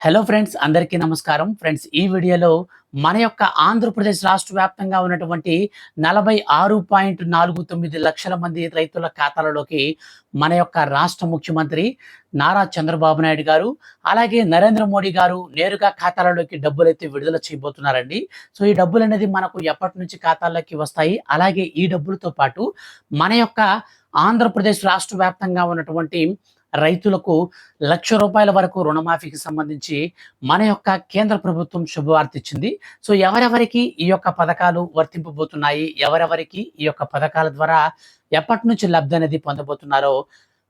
Hello friends, అందరికీ నమస్కారం. Friends, ఈ వీడియోలో మన యొక్క ఆంధ్రప్రదేశ్ రాష్ట్ర వ్యాప్తంగా ఉన్నటువంటి 46.49 లక్షల మంది రైతుల ఖాతాలలోకి మన యొక్క రాష్ట్ర ముఖ్యమంత్రి నారా చంద్రబాబు నాయుడు గారు, అలాగే నరేంద్ర మోడీ గారు నేరుగా ఖాతాలలోకి డబ్బులైతే విడుదల చేయబోతున్నారండి. సో ఈ డబ్బులనేది మనకు ఎప్పటి నుంచి ఖాతాల్లోకి వస్తాయి, అలాగే ఈ డబ్బులతో పాటు మన యొక్క ఆంధ్రప్రదేశ్ రాష్ట్ర వ్యాప్తంగా ఉన్నటువంటి రైతులకు ₹1,00,000 వరకు రుణమాఫీకి సంబంధించి మన యొక్క కేంద్ర ప్రభుత్వం శుభవార్త ఇచ్చింది. సో ఎవరెవరికి ఈ యొక్క పథకాలు వర్తింపబోతున్నాయి, ఎవరెవరికి ఈ యొక్క పథకాల ద్వారా ఎప్పటి నుంచి లబ్ధి అనేది పొందబోతున్నారో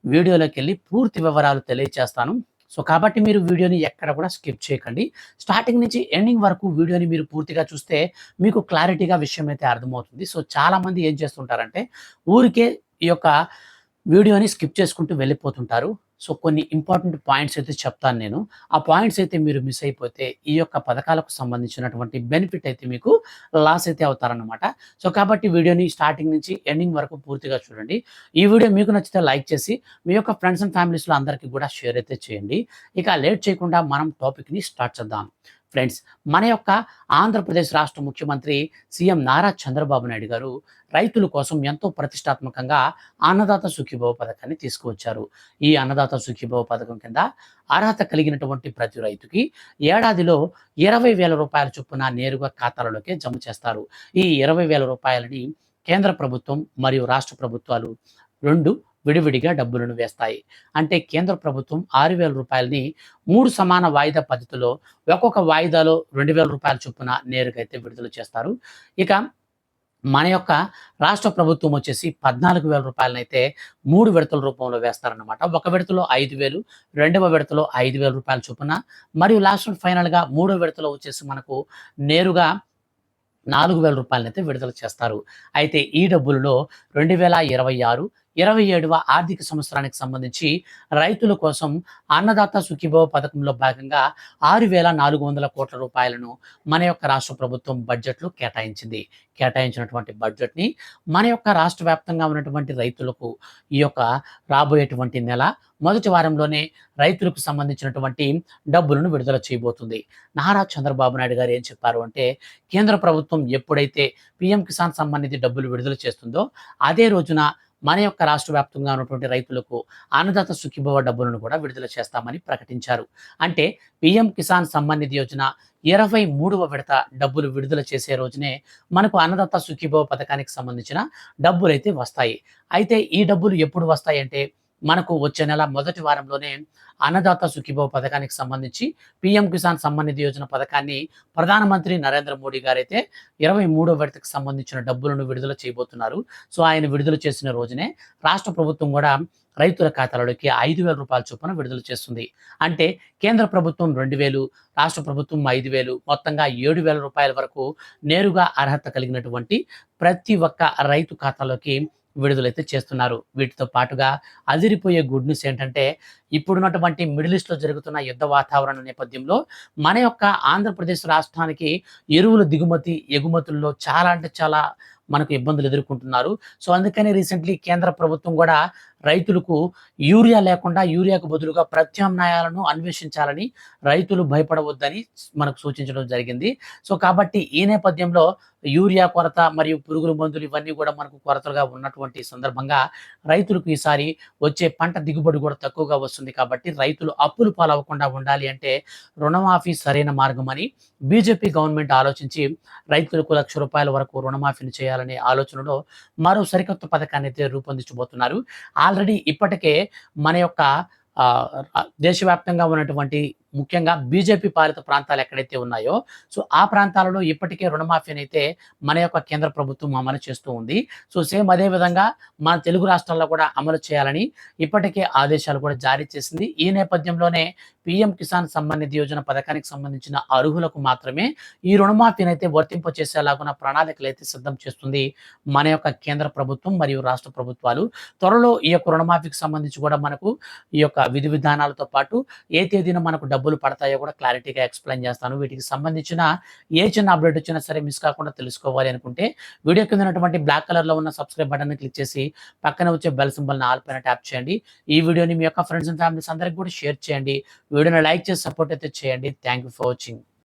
వీడియోలోకెళ్ళి పూర్తి వివరాలు తెలియజేస్తాను. సో కాబట్టి మీరు వీడియోని ఎక్కడ కూడా స్కిప్ చేయకండి. స్టార్టింగ్ నుంచి ఎండింగ్ వరకు వీడియోని మీరు పూర్తిగా చూస్తే మీకు క్లారిటీగా విషయం అయితే అర్థమవుతుంది. సో చాలామంది ఏం చేస్తుంటారంటే ఊరికే ఈ యొక్క వీడియోని స్కిప్ చేసుకుంటూ వెళ్ళిపోతుంటారు. సో కొన్ని ఇంపార్టెంట్ పాయింట్స్ అయితే చెప్తాను నేను. ఆ పాయింట్స్ అయితే మీరు మిస్ అయిపోతే ఈ యొక్క పథకాలకు సంబంధించినటువంటి బెనిఫిట్ అయితే మీకు లాస్ అయితే అవుతారనమాట. సో కాబట్టి వీడియోని స్టార్టింగ్ నుంచి ఎండింగ్ వరకు పూర్తిగా చూడండి. ఈ వీడియో మీకు నచ్చితే లైక్ చేసి మీ యొక్క ఫ్రెండ్స్ అండ్ ఫ్యామిలీస్‌లో అందరికీ కూడా షేర్ అయితే చేయండి. ఇక లేట్ చేయకుండా మనం టాపిక్‌ని స్టార్ట్ చేద్దాం. ఫ్రెండ్స్, మన యొక్క ఆంధ్రప్రదేశ్ రాష్ట్ర ముఖ్యమంత్రి సీఎం నారా చంద్రబాబు నాయుడు గారు రైతుల కోసం ఎంతో ప్రతిష్టాత్మకంగా అన్నదాత సుఖీభవ పథకాన్ని తీసుకువచ్చారు. ఈ అన్నదాత సుఖీభవ పథకం కింద అర్హత కలిగినటువంటి ప్రతి రైతుకి ఏడాదిలో ₹20,000 చొప్పున నేరుగా ఖాతాలలోకి జమ చేస్తారు. ఈ ₹20,000ని కేంద్ర ప్రభుత్వం మరియు రాష్ట్ర ప్రభుత్వాలు 2 విడివిడిగా డబ్బులను వేస్తాయి. అంటే కేంద్ర ప్రభుత్వం ₹6,000ని 3 సమాన వాయిదా పద్ధతిలో ఒక్కొక్క వాయిదాలో ₹2,000 చొప్పున నేరుగా అయితే విడుదల చేస్తారు. ఇక మన యొక్క రాష్ట్ర ప్రభుత్వం వచ్చేసి ₹14,000 3 విడతల రూపంలో వేస్తారన్నమాట. ఒక విడతలో 5,000, రెండవ విడతలో ₹5,000 చొప్పున, మరియు లాస్ట్ ఫైనల్‌గా మూడో విడతలో వచ్చేసి మనకు నేరుగా ₹4,000 విడుదల చేస్తారు. అయితే ఈ డబ్బులలో 2026, 27వ ఆర్థిక సంవత్సరానికి సంబంధించి రైతుల కోసం అన్నదాత సుఖీభవ పథకంలో భాగంగా ₹6,400 మన యొక్క రాష్ట్ర ప్రభుత్వం బడ్జెట్లో కేటాయించింది. కేటాయించినటువంటి బడ్జెట్‌ని మన యొక్క రాష్ట్ర వ్యాప్తంగా ఉన్నటువంటి రైతులకు ఈ యొక్క రాబోయేటువంటి నెల మొదటి వారంలోనే రైతులకు సంబంధించినటువంటి డబ్బులను విడుదల చేయబోతుంది. నారా చంద్రబాబు నాయుడు గారు ఏం చెప్పారు అంటే, కేంద్ర ప్రభుత్వం ఎప్పుడైతే పీఎం కిసాన్ సమ్మాన్ నిధి డబ్బులు విడుదల చేస్తుందో అదే రోజున మన యొక్క రాష్ట్ర వ్యాప్తంగా ఉన్నటువంటి రైతులకు అన్నదాత సుఖీభవ డబ్బులను కూడా విడుదల చేస్తామని ప్రకటించారు. అంటే పీఎం కిసాన్ సమ్మాన్ నిధి యోజన 23వ విడత డబ్బులు విడుదల చేసే రోజునే మనకు అన్నదాత సుఖీభవ పథకానికి సంబంధించిన డబ్బులైతే వస్తాయి. అయితే ఈ డబ్బులు ఎప్పుడు వస్తాయంటే మనకు వచ్చే నెల మొదటి వారంలోనే అన్నదాత సుఖీభవ పథకానికి సంబంధించి పీఎం కిసాన్ సమ్మాన్ నిధి యోజన పథకాన్ని ప్రధానమంత్రి నరేంద్ర మోడీ గారైతే 23వ విడతకు సంబంధించిన డబ్బులను విడుదల చేయబోతున్నారు. సో ఆయన విడుదల చేసిన రోజునే రాష్ట్ర ప్రభుత్వం కూడా రైతుల ఖాతాలలోకి ₹5,000 చొప్పున విడుదల చేస్తుంది. అంటే కేంద్ర ప్రభుత్వం 2,000, రాష్ట్ర ప్రభుత్వం 5,000, మొత్తంగా ₹7,000 వరకు నేరుగా అర్హత కలిగినటువంటి ప్రతి ఒక్క రైతు ఖాతాలోకి విడుదలైతే చేస్తున్నారు. వీటితో పాటుగా అదిరిపోయే గుడ్ న్యూస్ ఏంటంటే, ఇప్పుడున్నటువంటి మిడిల్ ఈస్ట్‌లో జరుగుతున్న యుద్ధ వాతావరణ నేపథ్యంలో మన యొక్క ఆంధ్రప్రదేశ్ రాష్ట్రానికి ఎరువుల దిగుమతి, ఎగుమతుల్లో చాలా అంటే చాలా మనకు ఇబ్బందులు ఎదుర్కొంటున్నారు. సో అందుకని రీసెంట్‌లీ కేంద్ర ప్రభుత్వం కూడా రైతులకు యూరియా లేకుండా యూరియాకు బదులుగా ప్రత్యామ్నాయాలను అన్వేషించాలని, రైతులు భయపడవద్దని మనకు సూచించడం జరిగింది. సో కాబట్టి ఈ నేపథ్యంలో యూరియా కొరత మరియు పురుగుల మందులు ఇవన్నీ కూడా మనకు కొరతలుగా ఉన్నటువంటి సందర్భంగా రైతులకు ఈసారి వచ్చే పంట దిగుబడి కూడా తక్కువగా వస్తుంది. కాబట్టి రైతులు అప్పులు పాలవ్వకుండా ఉండాలి అంటే రుణమాఫీ సరైన మార్గమని బీజేపీ గవర్నమెంట్ ఆలోచించి రైతులకు ₹1,00,000 వరకు రుణమాఫీని చేయాలనే ఆలోచనలో మరో సరికొత్త పథకాన్ని అయితే రూపొందించబోతున్నారు. ఆల్రెడీ ఇప్పటికే మన యొక్క దేశవ్యాప్తంగా ఉన్నటువంటి ముఖ్యంగా బీజేపీ పాలిత ప్రాంతాలు ఎక్కడైతే ఉన్నాయో సో ఆ ప్రాంతాలలో ఇప్పటికే రుణమాఫీని అయితే మన యొక్క కేంద్ర ప్రభుత్వం అమలు చేస్తూ ఉంది. సో సేమ్ అదే విధంగా మన తెలుగు రాష్ట్రాల్లో కూడా అమలు చేయాలని ఇప్పటికే ఆదేశాలు కూడా జారీ చేసింది. ఈ నేపథ్యంలోనే పీఎం కిసాన్ సమ్మాన్ నిధి యోజన పథకానికి సంబంధించిన అర్హులకు మాత్రమే ఈ రుణమాఫీని అయితే వర్తింపచేసేలాగున ప్రణాళికలు అయితే సిద్ధం చేస్తుంది మన యొక్క కేంద్ర ప్రభుత్వం మరియు రాష్ట్ర ప్రభుత్వాలు. త్వరలో ఈ యొక్క రుణమాఫీకి సంబంధించి కూడా మనకు ఈ యొక్క విధి విధానాలతో పాటు ఏ తేదీన మనకు డబ్బులు పడతాయో కూడా క్లారిటీగా ఎక్స్‌ప్లెయిన్ చేస్తాను. వీటికి సంబంధించిన ఏ చిన్న అప్‌డేట్ వచ్చినా సరే మిస్ కాకుండా తెలుసుకోవాలి అనుకుంటే వీడియో కింద ఉన్నటువంటి బ్లాక్ కలర్‌లో ఉన్న సబ్స్క్రైబ్ బటన్‌ని క్లిక్ చేసి పక్కన వచ్చే బెల్ సింబల్‌ని ఆల్ పైన ట్యాప్ చేయండి. ఈ వీడియోని మీ యొక్క ఫ్రెండ్స్ అండ్ ఫ్యామిలీస్ అందరికి కూడా షేర్ చేయండి. వీడియోని లైక్ చేసి సపోర్ట్ అయితే చేయండి. Thank you for watching.